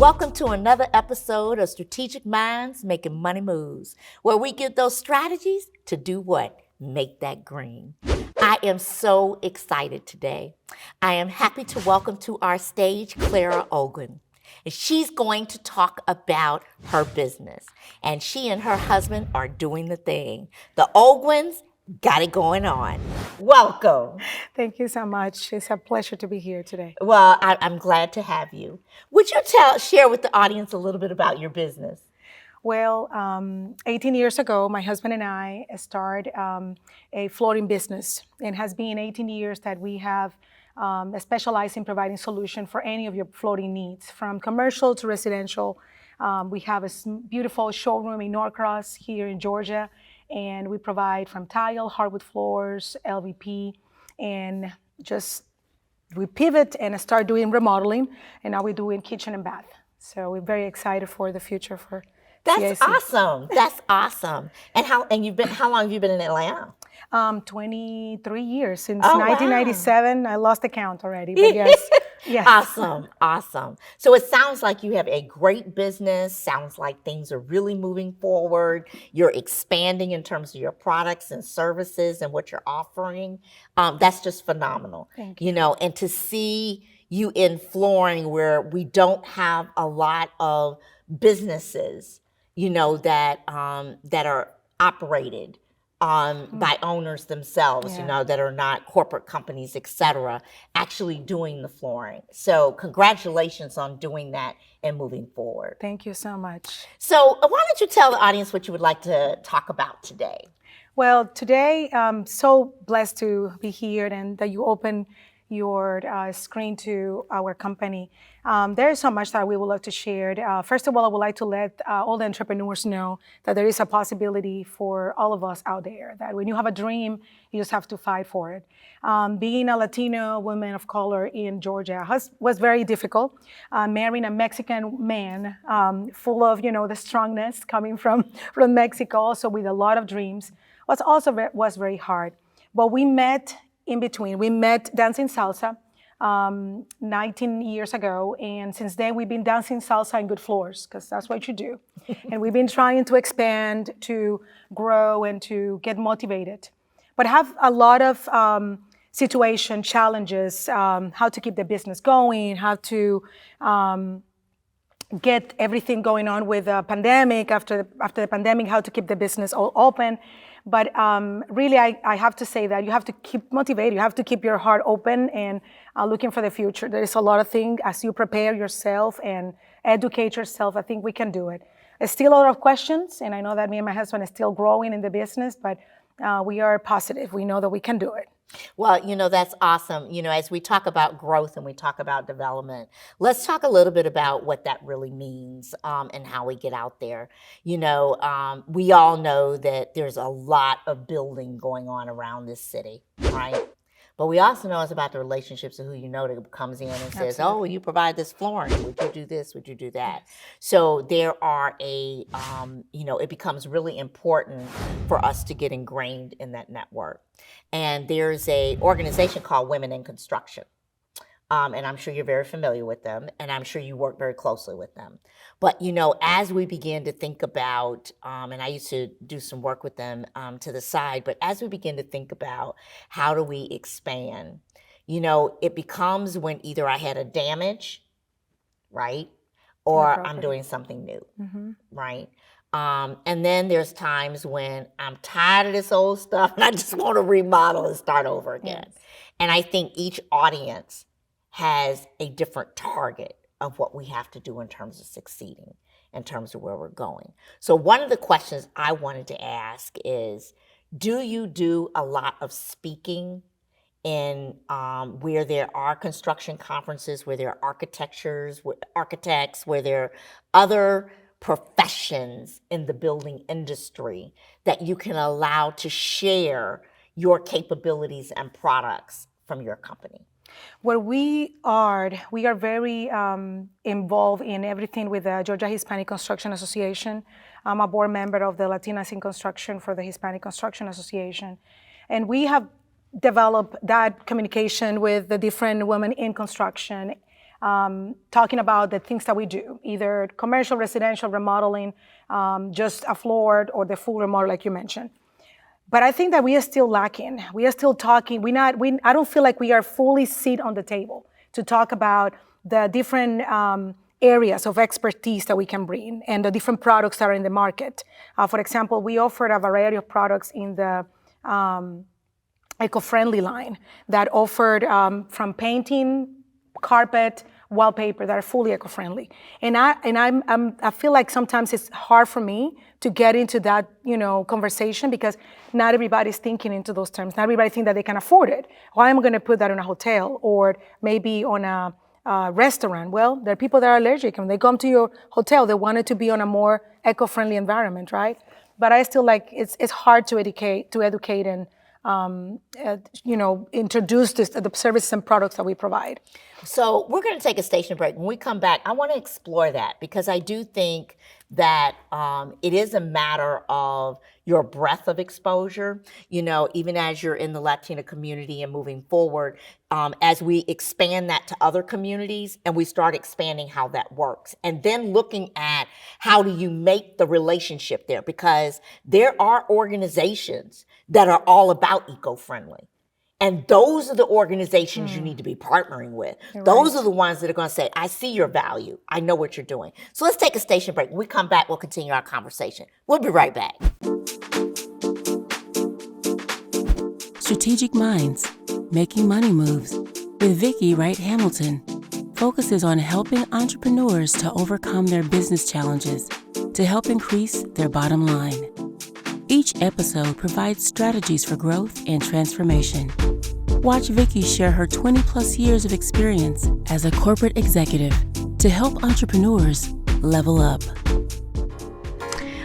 Welcome to another episode of Strategic Minds Making Money Moves, where we give those strategies to do what? Make that green. I am so excited today. I am happy to welcome to our stage Clara Olguin. And she's going to talk about her business. And she and her husband are doing the thing. The Olguins got it going on. Welcome. Thank you so much. It's a pleasure to be here today. Well, I'm glad to have you. Would you share with the audience a little bit about your business? Well, 18 years ago, my husband and I started a flooring business. It has been 18 years that we have specialized in providing solution for any of your flooring needs, from commercial to residential. We have a beautiful showroom in Norcross here in Georgia, and we provide from tile, hardwood floors, LVP, and just we pivot and start doing remodeling, and now we're doing kitchen and bath. So we're very excited for the future for That's CIC. awesome. That's awesome. And how long have you been in Atlanta? 23 years since Oh, wow. 1997. I lost the count already, but yes. Yes. Awesome. So it sounds like you have a great business. Sounds like things are really moving forward. You're expanding in terms of your products and services and what you're offering. That's just phenomenal. Thank you. You know, and to see you in flooring where we don't have a lot of businesses, you know, that are operated by owners themselves, you know, that are not corporate companies, et cetera, actually doing the flooring. So congratulations on doing that and moving forward. Thank you so much. So why don't you tell the audience what you would like to talk about today? Well, today I'm so blessed to be here and that you open your screen to our company. There is so much that we would love to share. First of all, I would like to let all the entrepreneurs know that there is a possibility for all of us out there, that when you have a dream, you just have to fight for it. Being a Latino woman of color in Georgia was very difficult. Marrying a Mexican man full of, you know, the strongness coming from Mexico, also with a lot of dreams, was very hard. But we met in between. We met dancing salsa 19 years ago, and since then we've been dancing salsa in good floors, because that's what you do. And we've been trying to expand, to grow, and to get motivated. But have a lot of situation challenges, how to keep the business going, how to get everything going on with the pandemic, after the pandemic, how to keep the business all open. But really, I have to say that you have to keep motivated. You have to keep your heart open and looking for the future. There is a lot of things as you prepare yourself and educate yourself. I think we can do it. There's still a lot of questions, and I know that me and my husband are still growing in the business, but we are positive. We know that we can do it. Well, you know, that's awesome. You know, as we talk about growth and we talk about development, let's talk a little bit about what that really means and how we get out there. You know, we all know that there's a lot of building going on around this city, right? But we also know it's about the relationships of who you know that comes in and says, Absolutely. oh, you provide this flooring. Would you do this? Would you do that? So there are you know, it becomes really important for us to get ingrained in that network. And there's a organization called Women in Construction. And I'm sure you're very familiar with them, and I'm sure you work very closely with them. But, you know, as we begin to think about, and I used to do some work with them to the side, but as we begin to think about how do we expand, you know, it becomes when either I had a damage, right, or I'm doing something new, right? And then there's times when I'm tired of this old stuff and I just want to remodel and start over again. Yes. And I think each audience has a different target of what we have to do in terms of succeeding, in terms of where we're going. So one of the questions I wanted to ask is, do you do a lot of speaking in where there are construction conferences, where there are architects, where there are other professions in the building industry that you can allow to share your capabilities and products from your company? Well, we are very involved in everything with the Georgia Hispanic Construction Association. I'm a board member of the Latinas in Construction for the Hispanic Construction Association. And we have developed that communication with the different women in construction talking about the things that we do, either commercial, residential, remodeling, just a floor or the full remodel, like you mentioned. But I think that we are still lacking. We are still talking. I don't feel like we are fully seated on the table to talk about the different areas of expertise that we can bring and the different products that are in the market. For example, we offered a variety of products in the eco-friendly line that offered from painting, carpet, wallpaper that are fully eco-friendly. And I feel like sometimes it's hard for me to get into that, conversation because not everybody's thinking into those terms. Not everybody thinks that they can afford it. Why am I going to put that in a hotel or maybe on a restaurant? Well, there are people that are allergic and they come to your hotel. They want it to be on a more eco-friendly environment, right? But I still like it's hard to educate and introduce the services and products that we provide. So we're going to take a station break. When we come back, I want to explore that because I do think that it is a matter of your breadth of exposure, even as you're in the Latina community and moving forward, as we expand that to other communities and we start expanding how that works. And then looking at how do you make the relationship there, because there are organizations that are all about eco-friendly. And those are the organizations you need to be partnering with. Those are the ones that are going to say, I see your value. I know what you're doing. So let's take a station break. When we come back, we'll continue our conversation. We'll be right back. Strategic Minds, Making Money Moves with Vicki Wright Hamilton focuses on helping entrepreneurs to overcome their business challenges to help increase their bottom line. Each episode provides strategies for growth and transformation. Watch Vicki share her 20-plus years of experience as a corporate executive to help entrepreneurs level up.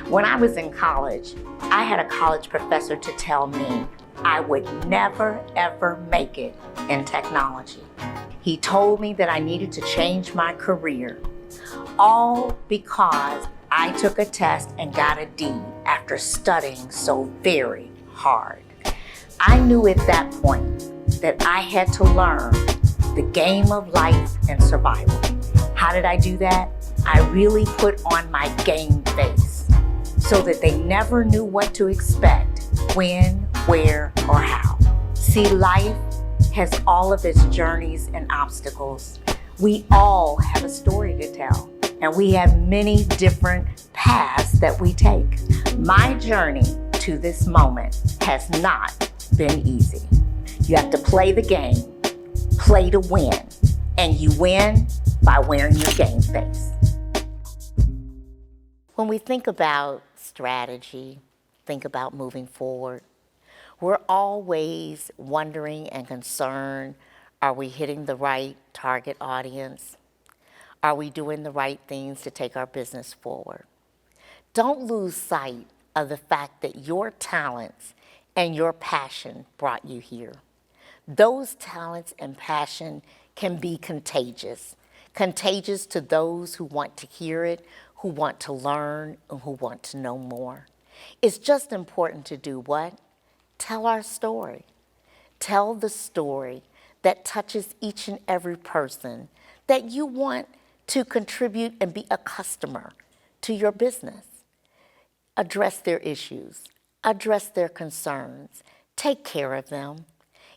When I was in college, I had a college professor to tell me I would never, ever make it in technology. He told me that I needed to change my career, all because I took a test and got a D after studying so very hard. I knew at that point that I had to learn the game of life and survival. How did I do that? I really put on my game face so that they never knew what to expect, when, where, or how. See, life has all of its journeys and obstacles. We all have a story to tell. And we have many different paths that we take. My journey to this moment has not been easy. You have to play the game, play to win, and you win by wearing your game face. When we think about strategy, think about moving forward, we're always wondering and concerned, are we hitting the right target audience? Are we doing the right things to take our business forward? Don't lose sight of the fact that your talents and your passion brought you here. Those talents and passion can be contagious to those who want to hear it, who want to learn, and who want to know more. It's just important to do what? Tell our story. Tell the story that touches each and every person that you want to contribute and be a customer to your business. Address their issues, address their concerns, take care of them.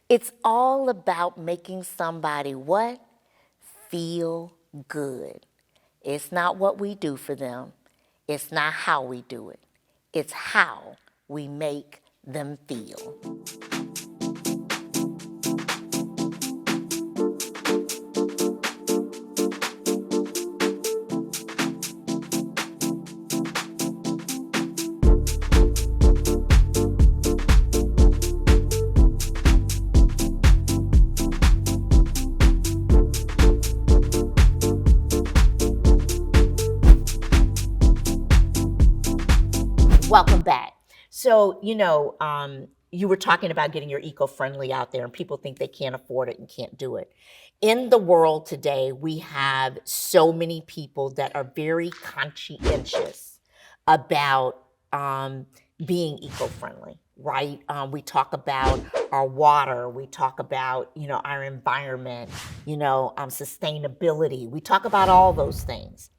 It's all about making somebody what? Feel good. It's not what we do for them. It's not how we do it. It's how we make them feel. Welcome back. So, you were talking about getting your eco-friendly out there and people think they can't afford it and can't do it. In the world today, we have so many people that are very conscientious about being eco-friendly, right? We talk about our water, we talk about, our environment, sustainability. We talk about all those things.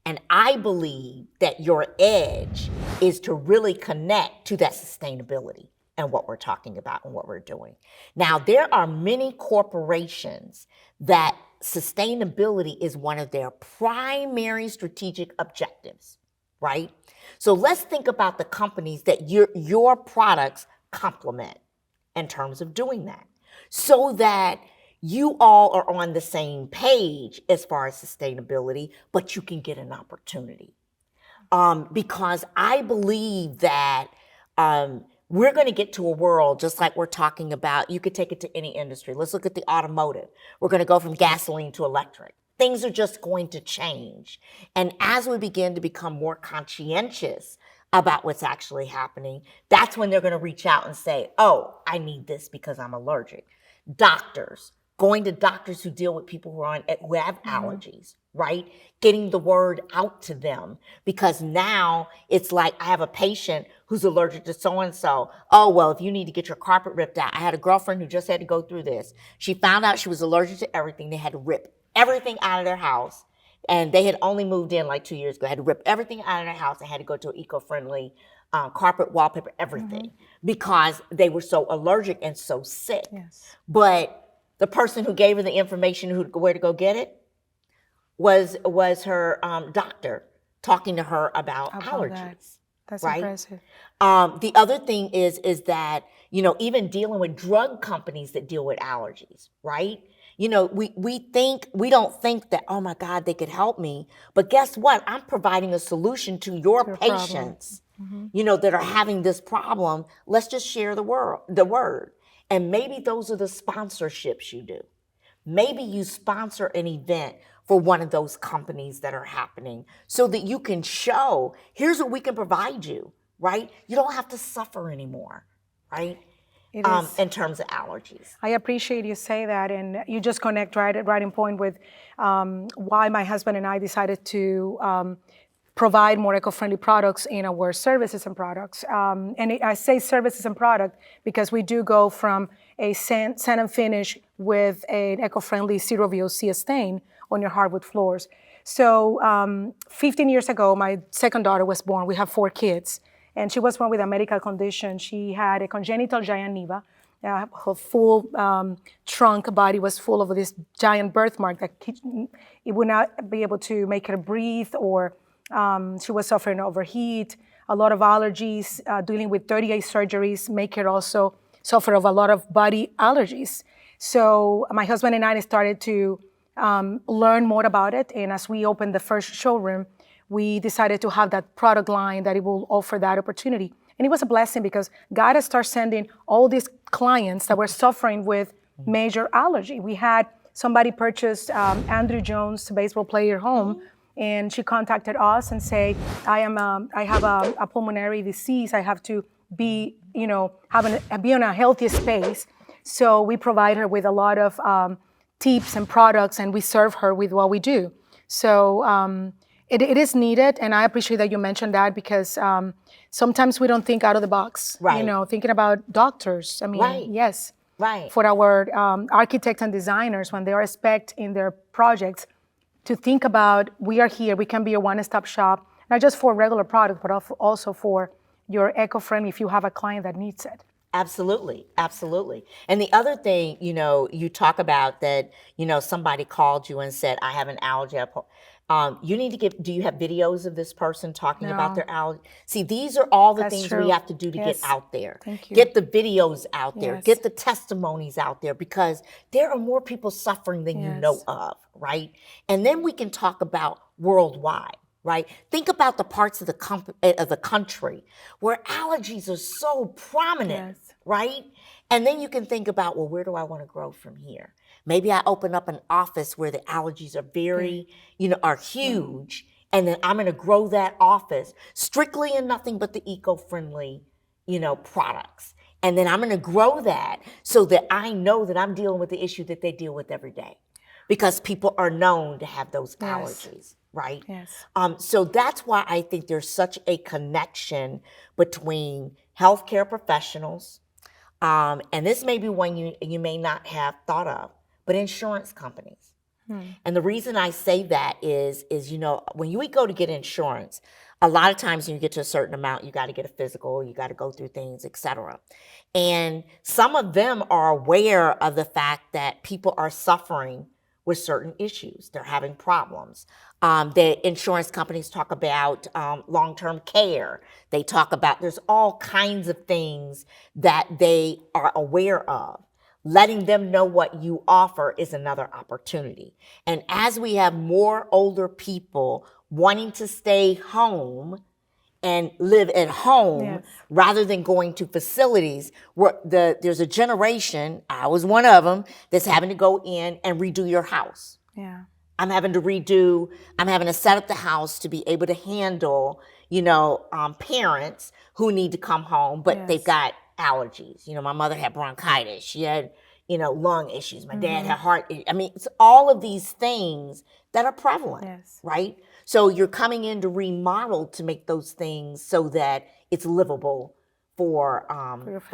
And I believe that your edge is to really connect to that sustainability and what we're talking about and what we're doing. Now, there are many corporations that sustainability is one of their primary strategic objectives, right? So let's think about the companies that your products complement in terms of doing that, so that you all are on the same page as far as sustainability, but you can get an opportunity. Because I believe that we're going to get to a world just like we're talking about. You could take it to any industry. Let's look at the automotive. We're going to go from gasoline to electric. Things are just going to change. And as we begin to become more conscientious about what's actually happening, that's when they're going to reach out and say, oh, I need this because I'm allergic. Doctors, going to doctors who deal with people who have allergies, right? Getting the word out to them, because now it's like, I have a patient who's allergic to so-and-so. Oh, well, if you need to get your carpet ripped out. I had a girlfriend who just had to go through this. She found out she was allergic to everything. They had to rip everything out of their house. And they had only moved in like 2 years ago. Had to rip everything out of their house and had to go to an eco-friendly carpet, wallpaper, everything, because they were so allergic and so sick. Yes. But the person who gave her the information where to go get it was her doctor talking to her about allergies. That. That's right? impressive. The other thing is that, even dealing with drug companies that deal with allergies, right? We don't think that, oh my God, they could help me. But guess what? I'm providing a solution to your patients, that are having this problem. Let's just share the word. And maybe those are the sponsorships you do. Maybe you sponsor an event for one of those companies that are happening so that you can show, here's what we can provide you, right? You don't have to suffer anymore, right? In terms of allergies. I appreciate you say that, and you just connect right in point with why my husband and I decided to provide more eco-friendly products in our services and products. I say services and product because we do go from a sand and finish with an eco-friendly zero VOC stain on your hardwood floors. So 15 years ago, my second daughter was born. We have 4 kids. And she was born with a medical condition. She had a congenital giant nevus. Her full trunk body was full of this giant birthmark that it would not be able to make her breathe, or she was suffering overheat, a lot of allergies, dealing with 38 surgeries, make her also suffer of a lot of body allergies. So my husband and I started to learn more about it. And as we opened the first showroom, we decided to have that product line that it will offer that opportunity. And it was a blessing because God has started sending all these clients that were suffering with major allergy. We had somebody purchase Andrew Jones, baseball player, home, and she contacted us and say, I have a pulmonary disease. I have to be, be on a healthy space. So we provide her with a lot of tips and products, and we serve her with what we do. So it is needed, and I appreciate that you mentioned that, because sometimes we don't think out of the box. Right. Thinking about doctors. I mean, right. Yes. Right. For our architects and designers, when they are spec'd in their projects, to think about, we are here, we can be a one-stop shop, not just for regular product, but also for your eco-friendly if you have a client that needs it. Absolutely, absolutely. And the other thing, you talk about that, somebody called you and said, I have an allergy. You need to do you have videos of this person talking about their allergy? See, these are all the things we have to do to get out there. Thank you. Get the videos out there, Yes. get the testimonies out there, because there are more people suffering than you know of, right? And then we can talk about worldwide. Right? Think about the parts of the country where allergies are so prominent, right? And then you can think about, well, where do I want to grow from here? Maybe I open up an office where the allergies are very, are huge, and then I'm going to grow that office strictly in nothing but the eco-friendly, products. And then I'm going to grow that so that I know that I'm dealing with the issue that they deal with every day, because people are known to have those allergies. right? Yes. So that's why I think there's such a connection between healthcare professionals, and this may be one you may not have thought of, but insurance companies. And the reason I say that is when we go to get insurance, a lot of times when you get to a certain amount, you got to get a physical, you got to go through things, et cetera. And some of them are aware of the fact that people are suffering with certain issues. They're having problems. The insurance companies talk about long-term care. They talk about, there's all kinds of things that they are aware of. Letting them know what you offer is another opportunity. And as we have more older people wanting to stay home and live at home Yes. rather than going to facilities, where there's a generation, I was one of them, that's having to go in and redo your house. Yeah. I'm having to set up the house to be able to handle, parents who need to come home, but Yes. they've got allergies. My mother had bronchitis. She had, lung issues. My dad had heart. I mean, it's all of these things that are prevalent, Yes. right? So you're coming in to remodel to make those things so that it's livable for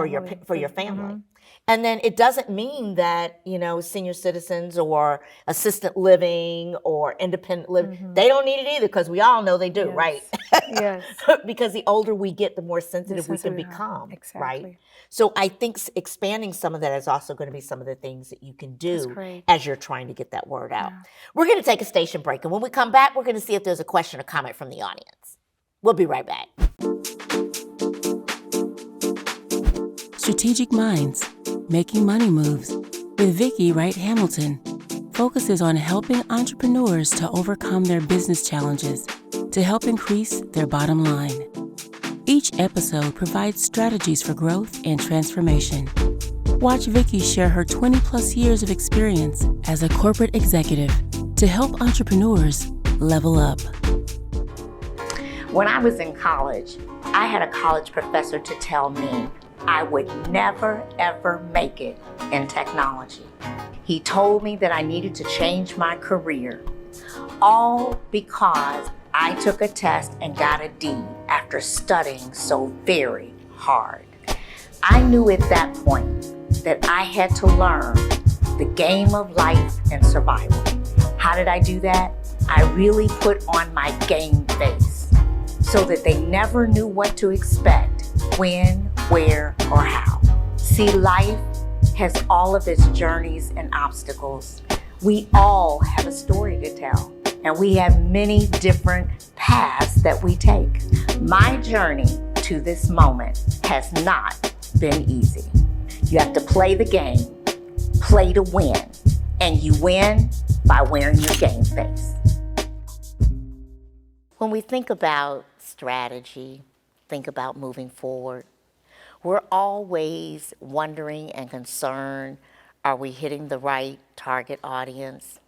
your family. And then it doesn't mean that, senior citizens or assisted living or independent living, they don't need it either, because we all know they do, Yes. right? Yes. Because the older we get, the more sensitive we can sensitive we are. become, Exactly. right? So I think expanding some of that is also going to be some of the things that you can That's do great. as you're trying to get that word out. We're going to take a station break, and when we come back, we're going to see if there's a question or comment from the audience. We'll be right back. Strategic Minds, Making Money Moves with Vicki Wright Hamilton focuses on helping entrepreneurs to overcome their business challenges to help increase their bottom line. Each episode provides strategies for growth and transformation. Watch Vicki share her 20-plus years of experience as a corporate executive to help entrepreneurs level up. When I was in college, I had a college professor to tell me I would never, ever make it in technology. He told me that I needed to change my career, all because I took a test and got a D after studying so very hard. I knew at that point that I had to learn the game of life and survival. How did I do that? I really put on my game face so that they never knew what to expect, when, where, or how. See, life has all of its journeys and obstacles. We all have a story to tell, and we have many different paths that we take. My journey to this moment has not been easy. You have to play the game, play to win, and you win by wearing your game face. When we think about strategy, think about moving forward, we're always wondering and concerned, are we hitting the right target audience?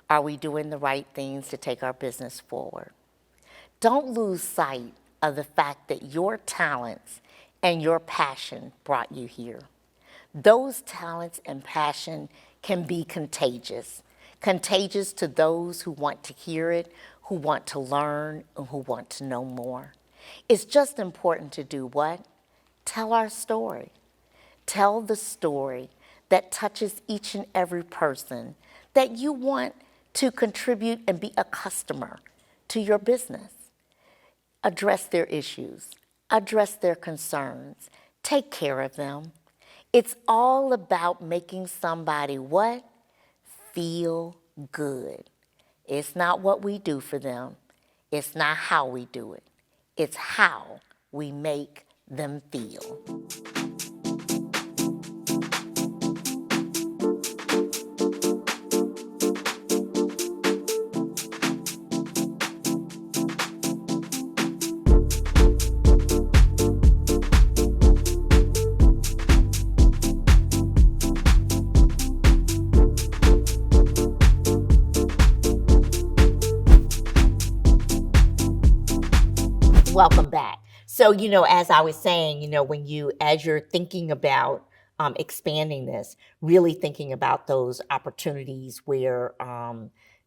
Are we doing the right things to take our business forward? Don't lose sight of the fact that your talents and your passion brought you here. Those talents and passion can be contagious to those who want to hear it, who want to learn, and who want to know more. It's just important to do what? Tell our story. Tell the story that touches each and every person that you want to contribute and be a customer to your business. Address their issues, address their concerns, take care of them. It's all about making somebody what? Feel good. It's not what we do for them. It's not how we do it. It's how we make them feel. Welcome back. So, as I was saying, as you're thinking about expanding this, really thinking about those opportunities where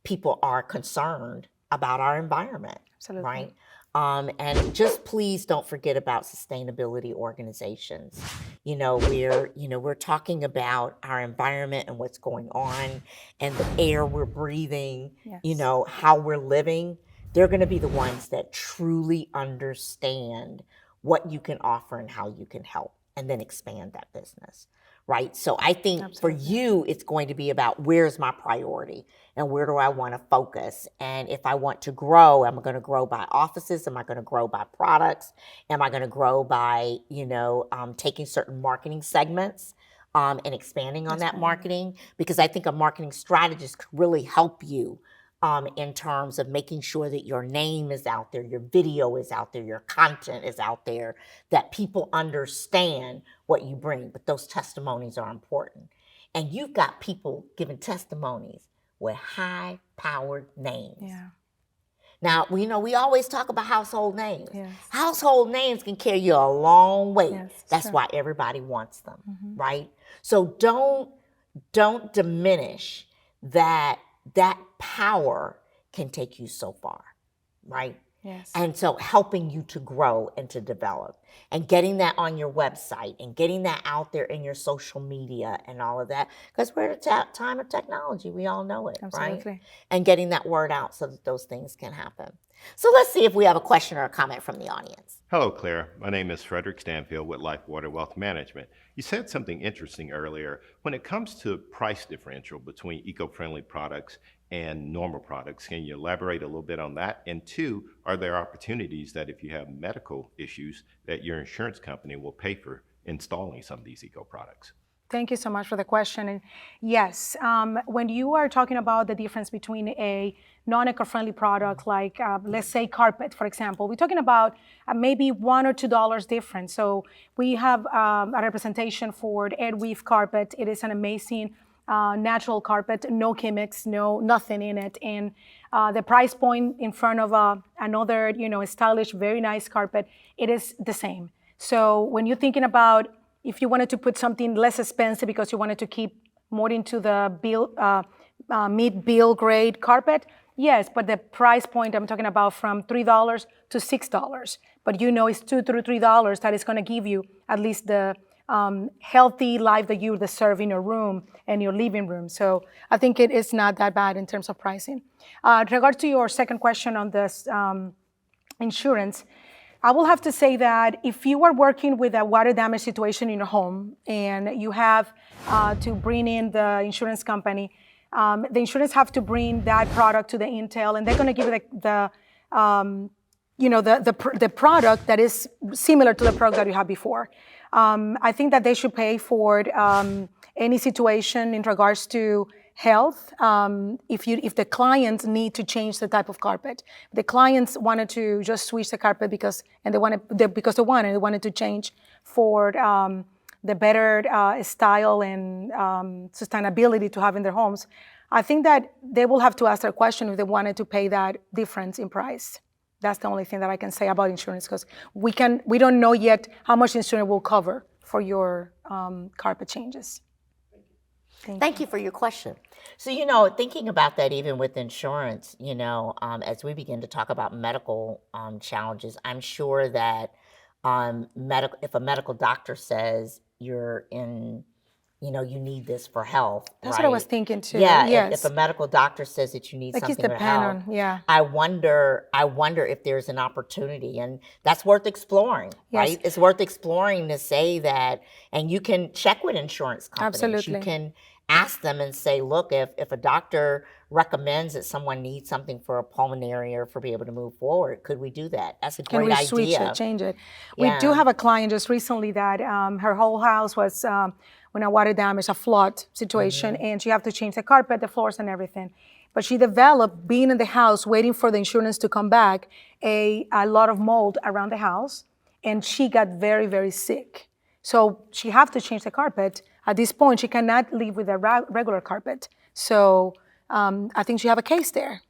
people are concerned about our environment, Absolutely. right? And just please don't forget about sustainability organizations. We're talking about our environment and what's going on and the air we're breathing, Yes. how we're living. They're going to be the ones that truly understand what you can offer and how you can help and then expand that business, right? So I think for Absolutely. you, it's going to be about where's my priority and where do I want to focus? And if I want to grow, am I going to grow by offices? Am I going to grow by products? Am I going to grow by, taking certain marketing segments and expanding on that marketing? Because I think a marketing strategist could really help you in terms of making sure that your name is out there, your video is out there, your content is out there, that people understand what you bring. But those testimonies are important. And you've got people giving testimonies with high-powered names. Yeah. Now, we always talk about household names. Yes. Household names can carry you a long way. Yes, That's sure. why everybody wants them, right? So don't diminish that power can take you so far, right? Yes. And so helping you to grow and to develop and getting that on your website and getting that out there in your social media and all of that, because we're at a time of technology. We all know it, Absolutely. right? And getting that word out so that those things can happen. So let's see if we have a question or a comment from the audience. Hello, Clara. My name is Frederick Stanfield with Life Water Wealth Management. You said something interesting earlier. When it comes to price differential between eco-friendly products and normal products, can you elaborate a little bit on that? And two, are there opportunities that if you have medical issues that your insurance company will pay for installing some of these eco products? Thank you so much for the question. And yes, when you are talking about the difference between a non-eco-friendly product, like let's say carpet, for example, we're talking about maybe $1 or $2 difference. So we have a representation for the Airweave carpet. It is an amazing natural carpet, no chemics, nothing in it. And the price point in front of another, stylish, very nice carpet, it is the same. So when you're thinking about if you wanted to put something less expensive because you wanted to keep more into the mid-bill grade carpet, yes, but the price point I'm talking about from $3 to $6. But it's $2 to $3 that is going to give you at least the healthy life that you deserve in your room and your living room. So I think it is not that bad in terms of pricing. In regard to your second question on this insurance, I will have to say that if you are working with a water damage situation in your home and you have to bring in the insurance company, the insurance have to bring that product to the Intel, and they're going to give you the product that is similar to the product that you had before. I think that they should pay for any situation in regards to health. If the clients need to change the type of carpet, the clients wanted to just switch the carpet because they wanted to change for the better style and sustainability to have in their homes. I think that they will have to ask their question if they wanted to pay that difference in price. That's the only thing that I can say about insurance, because we don't know yet how much insurance will cover for your carpet changes. Thank you for your question. So, thinking about that, even with insurance, as we begin to talk about medical challenges, I'm sure that if a medical doctor says you're in, you need this for health. That's right? what I was thinking too. Yeah. Yes. If a medical doctor says that you need Like something it's for depend health, on, yeah. I wonder if there's an opportunity, and that's worth exploring, Yes. right? It's worth exploring to say that, and you can check with insurance companies. Absolutely. You can ask them and say, look, if a doctor recommends that someone needs something for a pulmonary or for be able to move forward, could we do that? That's a great idea. Can we switch it, change it? Yeah. We do have a client just recently that her whole house was when a water damage, a flood situation, and she had to change the carpet, the floors, and everything. But she developed, being in the house, waiting for the insurance to come back, a lot of mold around the house, and she got very, very sick. So she had to change the carpet. At this point, she cannot live with a regular carpet. So I think she have a case there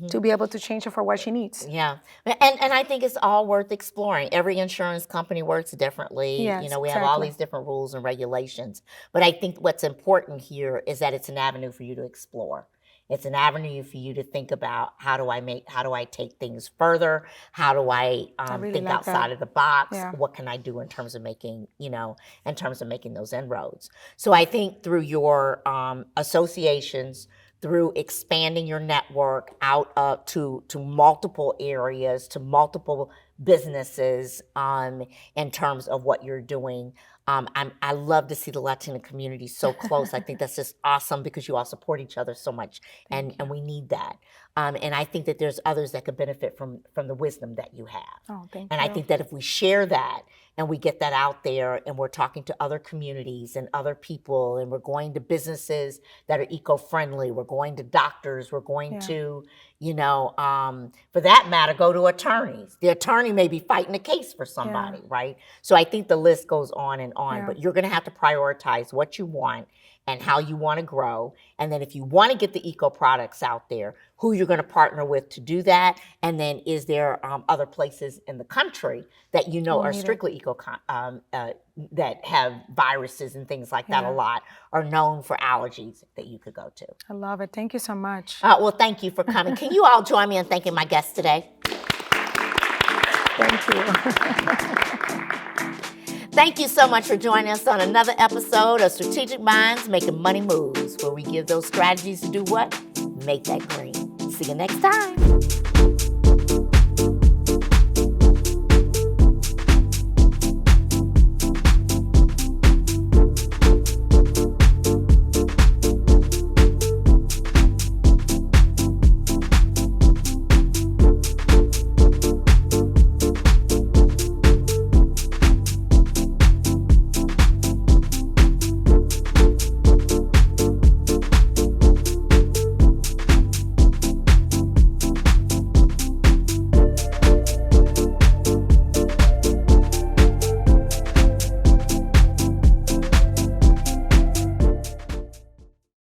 to be able to change it for what she needs. Yeah, and I think it's all worth exploring. Every insurance company works differently. Yes, We have all exactly. these different rules and regulations. But I think what's important here is that it's an avenue for you to explore It's an avenue for you to think about how do I take things further? How do I really think like outside that. of the box? Yeah. What can I do in terms of making, in terms of making those inroads? So I think through your associations, through expanding your network out to multiple areas, to multiple businesses, in terms of what you're doing. I love to see the Latina community so close. I think that's just awesome because you all support each other so much, and we need that. And I think that there's others that could benefit from the wisdom that you have. Oh, thank And you. I think that if we share that and we get that out there and we're talking to other communities and other people and we're going to businesses that are eco-friendly, we're going to doctors, we're going to, for that matter, go to attorneys. The attorney may be fighting a case for somebody, right? So I think the list goes on and on, but you're going to have to prioritize what you want and how you want to grow. And then if you want to get the eco products out there, who you're going to partner with to do that. And then is there other places in the country that are strictly that have viruses and things like that a lot, are known for allergies that you could go to. I love it. Thank you so much. Well, thank you for coming. Can you all join me in thanking my guests today? Thank you. Thank you so much for joining us on another episode of Strategic Minds Making Money Moves, where we give those strategies to do what? Make that green. See you next time.